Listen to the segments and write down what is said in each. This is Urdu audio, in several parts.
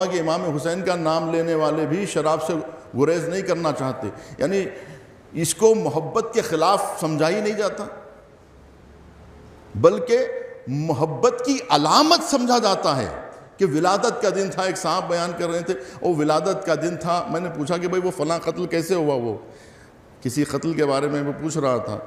کہ امام حسین کا نام لینے والے بھی شراب سے گریز نہیں کرنا چاہتے، یعنی اس کو محبت کے خلاف سمجھا ہی نہیں جاتا، بلکہ محبت کی علامت سمجھا جاتا ہے کہ ولادت کا دن تھا۔ ایک صاحب بیان کر رہے تھے، وہ ولادت کا دن تھا، میں نے پوچھا کہ بھئی وہ فلاں قتل کیسے ہوا، وہ کسی قتل کے بارے میں وہ پوچھ رہا تھا،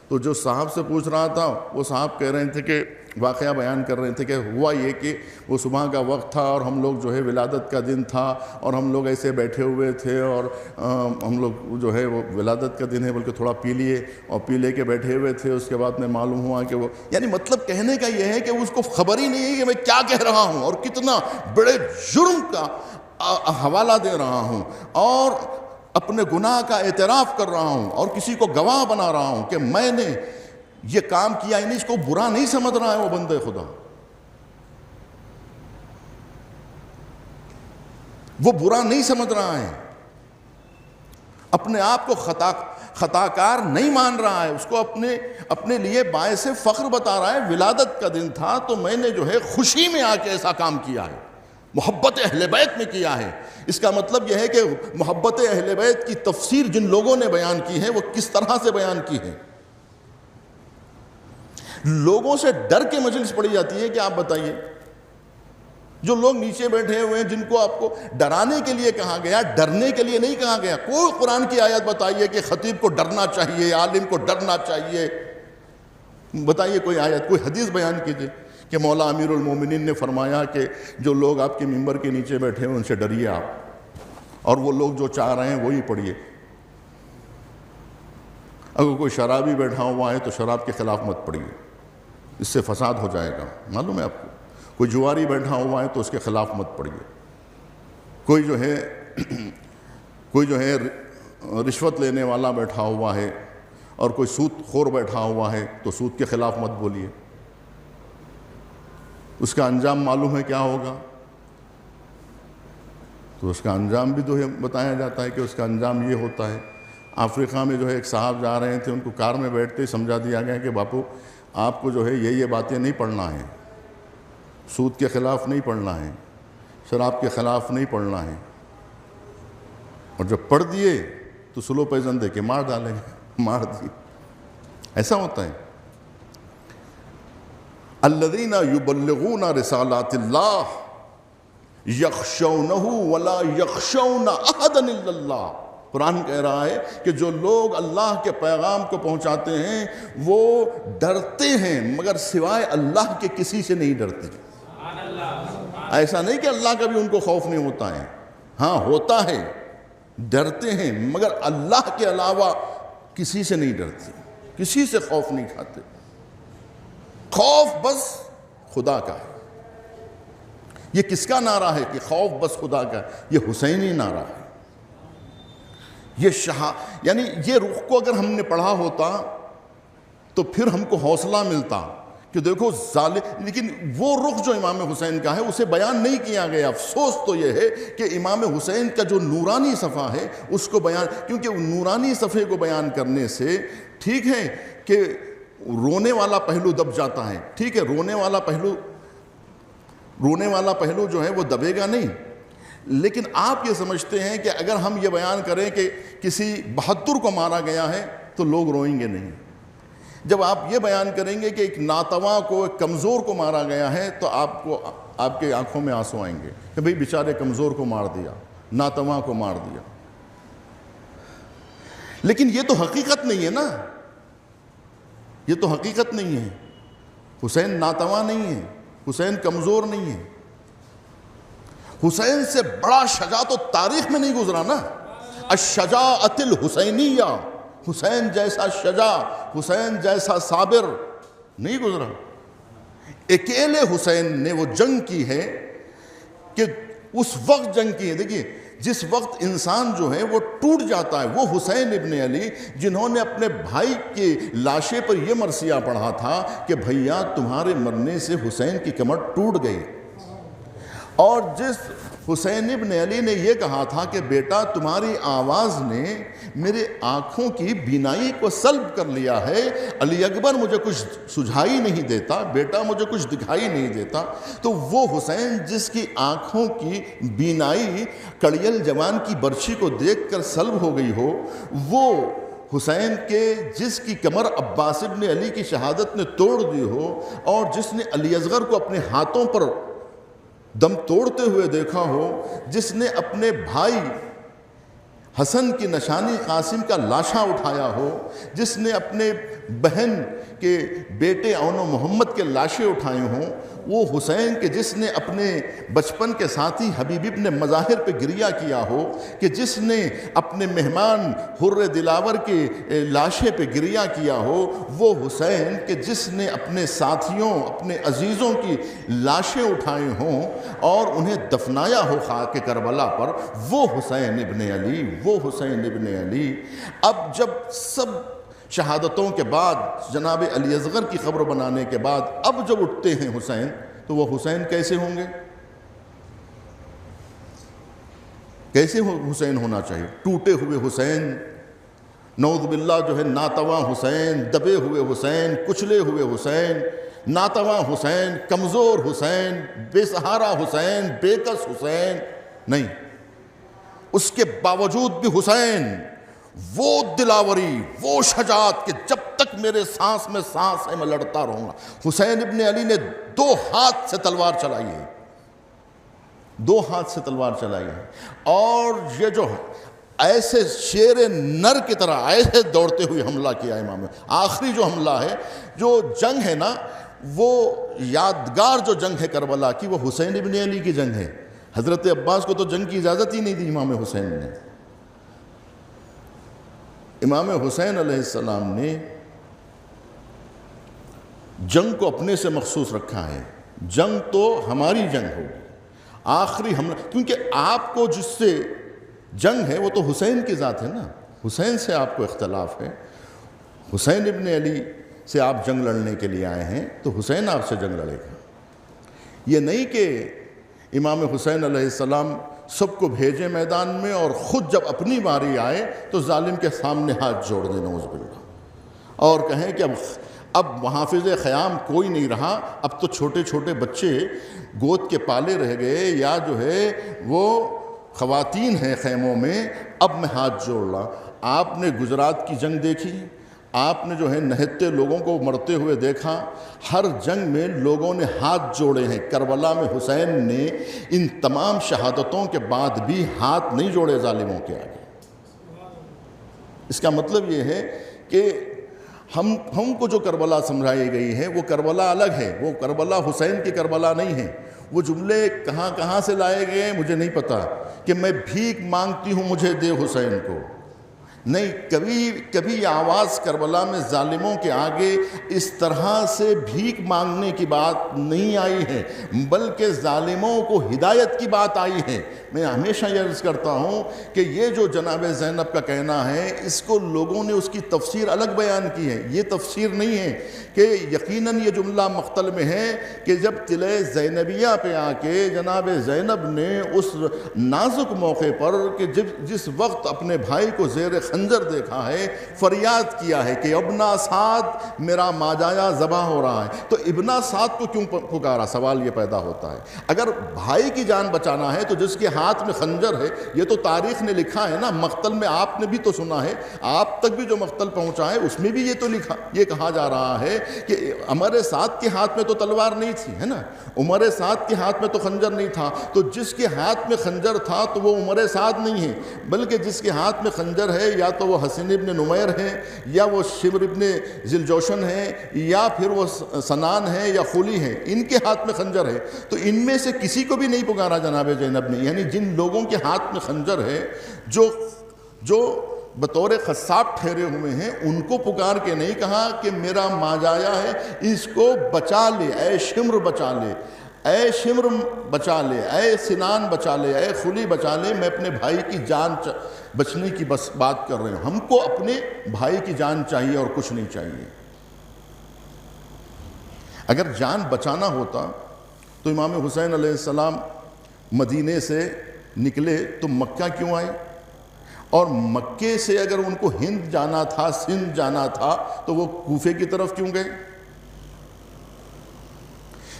تو جو صاحب سے پوچھ رہا تھا وہ صاحب کہہ رہے تھے کہ واقعہ بیان کر رہے تھے کہ ہوا یہ کہ وہ صبح کا وقت تھا اور ہم لوگ جو ہے ولادت کا دن تھا اور ہم لوگ ایسے بیٹھے ہوئے تھے اور ہم لوگ جو ہے وہ ولادت کا دن ہے بلکہ تھوڑا پی لیے اور پی لے کے بیٹھے ہوئے تھے، اس کے بعد میں معلوم ہوا کہ وہ، یعنی مطلب کہنے کا یہ ہے کہ اس کو خبر ہی نہیں ہے کہ میں کیا کہہ رہا ہوں اور کتنا بڑے جرم کا حوالہ دے رہا ہوں اور اپنے گناہ کا اعتراف کر رہا ہوں اور کسی کو گواہ بنا رہا ہوں کہ میں نے یہ کام کیا، یعنی اس کو برا نہیں سمجھ رہا ہے وہ بندے خدا، وہ برا نہیں سمجھ رہا ہے، اپنے آپ کو خطاکار نہیں مان رہا ہے، اس کو اپنے لیے باعث فخر بتا رہا ہے۔ ولادت کا دن تھا تو میں نے جو ہے خوشی میں آ کے ایسا کام کیا ہے، محبت اہل بیت میں کیا ہے۔ اس کا مطلب یہ ہے کہ محبت اہل بیت کی تفسیر جن لوگوں نے بیان کی ہے وہ کس طرح سے بیان کی ہے۔ لوگوں سے ڈر کے مجلس پڑھی جاتی ہے کہ آپ بتائیے، جو لوگ نیچے بیٹھے ہوئے ہیں جن کو آپ کو ڈرانے کے لیے کہا گیا، ڈرنے کے لیے نہیں کہا گیا۔ کوئی قرآن کی آیت بتائیے کہ خطیب کو ڈرنا چاہیے، عالم کو ڈرنا چاہیے، بتائیے کوئی آیت، کوئی حدیث بیان کیجیے کہ مولا امیر المومنین نے فرمایا کہ جو لوگ آپ کے ممبر کے نیچے بیٹھے ہیں ان سے ڈریے آپ، اور وہ لوگ جو چاہ رہے ہیں وہی پڑھیے۔ اگر کوئی شرابی بیٹھا ہوا ہے تو شراب کے خلاف مت پڑھیے، اس سے فساد ہو جائے گا، معلوم ہے آپ کو۔ کوئی جواری بیٹھا ہوا ہے تو اس کے خلاف مت پڑھیے۔ کوئی جو ہے رشوت لینے والا بیٹھا ہوا ہے اور کوئی سود خور بیٹھا ہوا ہے تو سود کے خلاف مت بولیے، اس کا انجام معلوم ہے کیا ہوگا، تو اس کا انجام بھی جو ہے بتایا جاتا ہے کہ اس کا انجام یہ ہوتا ہے۔ افریقہ میں جو ہے ایک صاحب جا رہے تھے، ان کو کار میں بیٹھتے ہی سمجھا دیا گیا کہ باپو آپ کو جو ہے یہ باتیں نہیں پڑھنا ہے، سود کے خلاف نہیں پڑھنا ہے، شراب کے خلاف نہیں پڑھنا ہے، اور جب پڑھ دیے تو سلو پیزن دے کے مار ڈالیں گے، مار دیے۔ ایسا ہوتا ہے۔ الذین یبلغون رسالات اللہ یخشونہ ولا یخشون احدا الا اللہ۔ قرآن کہہ رہا ہے کہ جو لوگ اللہ کے پیغام کو پہنچاتے ہیں وہ ڈرتے ہیں مگر سوائے اللہ کے کسی سے نہیں ڈرتے۔ ایسا نہیں کہ اللہ کا بھی ان کو خوف نہیں ہوتا ہے، ہاں ہوتا ہے، ڈرتے ہیں مگر اللہ کے علاوہ کسی سے نہیں ڈرتے، کسی سے خوف نہیں کھاتے۔ خوف بس خدا کا ہے۔ یہ کس کا نعرہ ہے کہ خوف بس خدا کا ہے؟ یہ حسینی نعرہ ہے۔ یعنی یہ رخ کو اگر ہم نے پڑھا ہوتا تو پھر ہم کو حوصلہ ملتا کہ دیکھو ظالم، لیکن وہ رخ جو امام حسین کا ہے اسے بیان نہیں کیا گیا۔ افسوس تو یہ ہے کہ امام حسین کا جو نورانی صفحہ ہے اس کو بیان، کیونکہ نورانی صفحے کو بیان کرنے سے ٹھیک ہے کہ رونے والا پہلو دب جاتا ہے، ٹھیک ہے، رونے والا پہلو جو ہے وہ دبے گا نہیں، لیکن آپ یہ سمجھتے ہیں کہ اگر ہم یہ بیان کریں کہ کسی بہادر کو مارا گیا ہے تو لوگ روئیں گے نہیں۔ جب آپ یہ بیان کریں گے کہ ایک ناتواں کو، ایک کمزور کو مارا گیا ہے تو آپ کے آنکھوں میں آنسو آئیں گے کہ بھئی بیچارے کمزور کو مار دیا، ناتواں کو مار دیا۔ لیکن یہ تو حقیقت نہیں ہے نا، یہ تو حقیقت نہیں ہے۔ حسین ناتواں نہیں ہے، حسین کمزور نہیں ہے، حسین سے بڑا شجاع تو تاریخ میں نہیں گزرا نا۔ الشجاعۃ الحسینیہ، حسین جیسا شجاع، حسین جیسا صابر نہیں گزرا۔ اکیلے حسین نے وہ جنگ کی ہے کہ اس وقت جنگ کی ہے، دیکھیے جس وقت انسان جو ہے وہ ٹوٹ جاتا ہے، وہ حسین ابن علی جنہوں نے اپنے بھائی کے لاشے پر یہ مرثیہ پڑھا تھا کہ بھیا تمہارے مرنے سے حسین کی کمر ٹوٹ گئی، اور حسین ابن علی نے یہ کہا تھا کہ بیٹا تمہاری آواز نے میرے آنکھوں کی بینائی کو سلب کر لیا ہے، علی اکبر مجھے کچھ سجھائی نہیں دیتا، بیٹا مجھے کچھ دکھائی نہیں دیتا۔ تو وہ حسین جس کی آنکھوں کی بینائی کڑیل جوان کی برچھی کو دیکھ کر سلب ہو گئی ہو، وہ حسین کے جس کی کمر عباس ابن علی کی شہادت نے توڑ دی ہو، اور جس نے علی اصغر کو اپنے ہاتھوں پر دم توڑتے ہوئے دیکھا ہو، جس نے اپنے بھائی حسن کی نشانی قاسم کا لاشا اٹھایا ہو، جس نے اپنے بہن کے بیٹے اون و محمد کے لاشیں اٹھائے ہوں، وہ حسین کے جس نے اپنے بچپن کے ساتھی حبیب ابن مظاہر پہ گریہ کیا ہو، کہ جس نے اپنے مہمان حر دلاور کے لاشے پہ گریہ کیا ہو، وہ حسین کہ جس نے اپنے ساتھیوں اپنے عزیزوں کی لاشیں اٹھائے ہوں اور انہیں دفنایا ہو خاک کربلا پر، وہ حسین ابن علی، وہ حسین ابن علی۔ اب جب سب شہادتوں کے بعد جناب علی اصغر کی قبر بنانے کے بعد اب جب اٹھتے ہیں حسین، تو وہ حسین کیسے ہوں گے؟ کیسے حسین ہونا چاہیے؟ ٹوٹے ہوئے حسین، نعوذ باللہ جو ہے ناتواں حسین، دبے ہوئے حسین، کچلے ہوئے حسین، ناتواں حسین، کمزور حسین، بے سہارا حسین، بے کس حسین نہیں۔ اس کے باوجود بھی حسین وہ دلاوری، وہ شجاعت کہ جب تک میرے سانس میں سانس ہے میں لڑتا رہوں گا۔ حسین ابن علی نے 2 ہاتھ سے تلوار چلائی ہے، 2 ہاتھ سے تلوار چلائی ہے، اور یہ جو ایسے شیر نر کی طرح ایسے دوڑتے ہوئے حملہ کیا امام۔ آخری جو حملہ ہے، جو جنگ ہے نا، وہ یادگار جو جنگ ہے کربلا کی، وہ حسین ابن علی کی جنگ ہے۔ حضرت عباس کو تو جنگ کی اجازت ہی نہیں دی امام حسین نے۔ امام حسین علیہ السلام نے جنگ کو اپنے سے مخصوص رکھا ہے۔ جنگ تو ہماری جنگ ہوگی، آخری حملہ، کیونکہ آپ کو جس سے جنگ ہے وہ تو حسین کی ذات ہے نا، حسین سے آپ کو اختلاف ہے۔ حسین ابن علی سے آپ جنگ لڑنے کے لیے آئے ہیں تو حسین آپ سے جنگ لڑے گا۔ یہ نہیں کہ امام حسین علیہ السلام سب کو بھیجے میدان میں اور خود جب اپنی باری آئے تو ظالم کے سامنے ہاتھ جوڑ دیں نعوذ باللہ، اور کہیں کہ اب محافظ خیام کوئی نہیں رہا، اب تو چھوٹے چھوٹے بچے گود کے پالے رہ گئے، یا جو ہے وہ خواتین ہیں خیموں میں، اب میں ہاتھ جوڑ رہا۔ آپ نے گجرات کی جنگ دیکھی، آپ نے جو ہے نہتے لوگوں کو مرتے ہوئے دیکھا، ہر جنگ میں لوگوں نے ہاتھ جوڑے ہیں۔ کربلا میں حسین نے ان تمام شہادتوں کے بعد بھی ہاتھ نہیں جوڑے ظالموں کے آگے۔ اس کا مطلب یہ ہے کہ ہم کو جو کربلا سمجھائی گئی ہے وہ کربلا الگ ہے، وہ کربلا حسین کی کربلا نہیں ہے۔ وہ جملے کہاں سے لائے گئے مجھے نہیں پتا، کہ میں بھیک مانگتی ہوں مجھے دے حسین کو، نہیں، کبھی آواز کربلا میں ظالموں کے آگے اس طرح سے بھیک مانگنے کی بات نہیں آئی ہے، بلکہ ظالموں کو ہدایت کی بات آئی ہے۔ میں ہمیشہ یہ عرض کرتا ہوں کہ یہ جو جناب زینب کا کہنا ہے، اس کو لوگوں نے اس کی تفسیر الگ بیان کی ہے۔ یہ تفسیر نہیں ہے کہ یقیناً یہ جملہ مقتل میں ہے کہ جب قلعہ زینبیہ پہ آ کے جناب زینب نے اس نازک موقع پر کہ جس وقت اپنے بھائی کو زیر خنجر دیکھا ہے، فریاد کیا ہے کہ ابنا سعد میرا ماجایا ذبح ہو رہا ہے، تو ابنا سعد کو کیوں پکارا؟ سوال یہ پیدا ہوتا ہے۔ اگر بھائی کی جان بچانا ہے تو جس کے ہاتھ میں خنجر ہے، یہ تو تاریخ نے لکھا ہے نا، مقتل میں آپ نے بھی تو سنا ہے، آپ تک بھی جو مقتل پہنچا ہے اس میں بھی یہ تو لکھا، یہ کہا جا رہا ہے کہ عمر سعد کے ہاتھ میں تو تلوار نہیں تھی، ہے نا، عمر سعد کے ہاتھ میں تو خنجر نہیں تھا، تو جس کے ہاتھ میں خنجر تھا تو وہ عمر سعد نہیں ہے، بلکہ جس کے ہاتھ میں خنجر ہے یا تو وہ حسین ابن نمیر ہے، یا وہ شمر ابن ذیلجوشن ہے، یا پھر وہ سنان ہے یا خلی ہے، ان کے ہاتھ میں خنجر ہے، تو ان میں سے کسی کو بھی نہیں پکارا جناب زینب نے۔ یعنی جن لوگوں کے ہاتھ میں خنجر ہے، جو بطور قصاب ٹھہرے ہوئے ہیں، ان کو پکار کے نہیں کہا کہ میرا ماجایا ہے، اس کو بچا لے، اے شمر بچا لے، اے شمر بچا لے، اے سنان بچا لے، اے خلی بچا لے، میں اپنے بھائی کی جان بچنے کی بس بات کر رہے ہیں۔ ہم کو اپنے بھائی کی جان چاہیے اور کچھ نہیں چاہیے۔ اگر جان بچانا ہوتا تو امام حسین علیہ السلام مدینے سے نکلے تو مکہ کیوں آئے؟ اور مکے سے اگر ان کو ہند جانا تھا، سندھ جانا تھا، تو وہ کوفے کی طرف کیوں گئے؟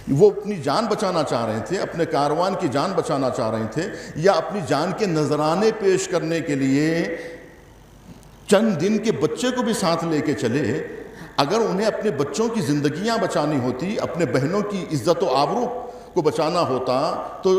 وہ اپنی جان بچانا چاہ رہے تھے، اپنے کاروان کی جان بچانا چاہ رہے تھے، یا اپنی جان کے نذرانے پیش کرنے کے لیے چند دن کے بچے کو بھی ساتھ لے کے چلے؟ اگر انہیں اپنے بچوں کی زندگیاں بچانی ہوتی، اپنے بہنوں کی عزت و آبرو کو بچانا ہوتا، تو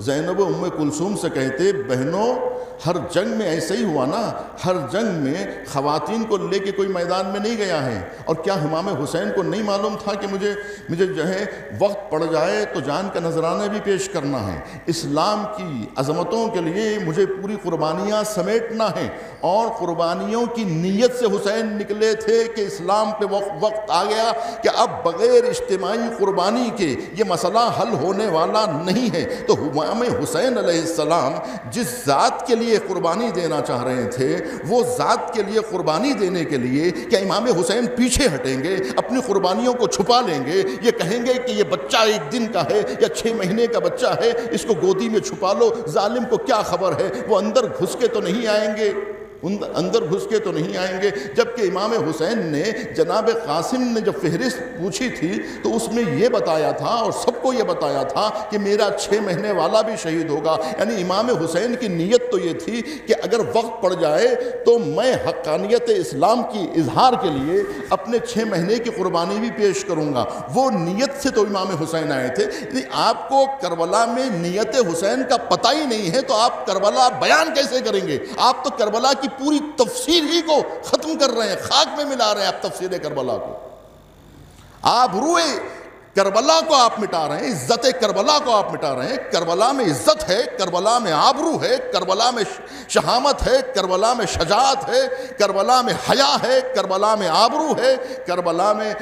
زینب ام کلثوم سے کہتے بہنوں ہر جنگ میں ایسا ہی ہوا نا، ہر جنگ میں خواتین کو لے کے کوئی میدان میں نہیں گیا ہے، اور کیا امام حسین کو نہیں معلوم تھا کہ مجھے جو ہے وقت پڑ جائے تو جان کا نذرانہ بھی پیش کرنا ہے، اسلام کی عظمتوں کے لیے مجھے پوری قربانیاں سمیٹنا ہے؟ اور قربانیوں کی نیت سے حسین نکلے تھے کہ اسلام پہ وقت آ گیا کہ اب بغیر اجتماعی قربانی کے یہ مسئلہ حل ہونے والا نہیں ہے۔ تو امام حسین علیہ السلام جس ذات کے لیے قربانی دینا چاہ رہے تھے، وہ ذات کے لیے قربانی دینے کے لیے کیا امام حسین پیچھے ہٹیں گے، اپنی قربانیوں کو چھپا لیں گے، یہ کہیں گے کہ یہ بچہ 1 دن کا ہے یا 6 مہینے کا بچہ ہے، اس کو گودی میں چھپا لو، ظالم کو کیا خبر ہے؟ وہ اندر گھس کے تو نہیں آئیں گے، جبکہ امام حسین نے جناب قاسم نے جب فہرست پوچھی تھی تو اس میں یہ بتایا تھا، اور سب کو یہ بتایا تھا کہ میرا 6 مہینے والا بھی شہید ہوگا۔ یعنی امام حسین کی نیت تو یہ تھی کہ اگر وقت پڑ جائے تو میں حقانیت اسلام کی اظہار کے لیے اپنے 6 مہینے کی قربانی بھی پیش کروں گا۔ وہ نیت سے تو امام حسین آئے تھے۔ یعنی آپ کو کربلا میں نیت حسین کا پتہ ہی نہیں ہے تو آپ کربلا بیان کیسے کریں گے؟ آپ تو کربلا کی پوری تفسیر ہی کو ختم کر رہے ہیں، خاک میں ملا رہے ہیں آپ تفسیر کربلا کو۔ آپ روئے کربلا کو آپ مٹا رہے ہیں، عزت کربلا کو آپ مٹا رہے ہیں۔ کربلا میں عزت ہے، کربلا میں آبرو ہے، کربلا میں شہامت ہے، کربلا میں شجاعت ہے، کربلا میں حیا ہے، کربلا میں آبرو ہے، کربلا میں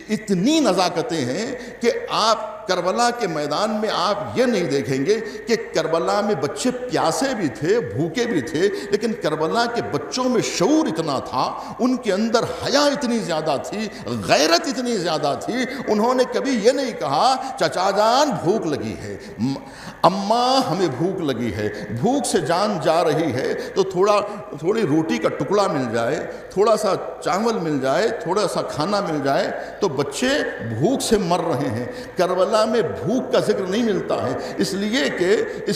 اتنی نزاکتیں ہیں کہ آپ کربلا کے میدان میں آپ یہ نہیں دیکھیں گے کہ کربلا میں بچے پیاسے بھی تھے، بھوکے بھی تھے، لیکن کربلا کے بچوں میں شعور اتنا تھا، ان کے اندر حیا اتنی زیادہ تھی، غیرت اتنی زیادہ تھی، انہوں نے کبھی یہ نہیں کہا چچا جان بھوک لگی ہے، اماں ہمیں بھوک لگی ہے، بھوک سے جان جا رہی ہے تو تھوڑی روٹی کا ٹکڑا مل جائے، تھوڑا سا چاول مل جائے، تھوڑا سا کھانا مل جائے، تو بچے بھوک سے مر رہے ہیں۔ کربلا میں بھوک کا ذکر نہیں ملتا ہے، اس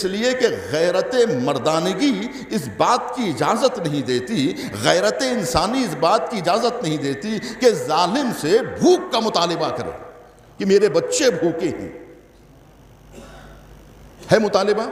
لیے کہ غیرت مردانگی اس بات کی اجازت نہیں دیتی، غیرت انسانی اس بات کی اجازت نہیں دیتی کہ ظالم سے بھوک کا مطالبہ کرے کہ میرے بچے بھوکے ہیں۔ ہے مطالبہ؟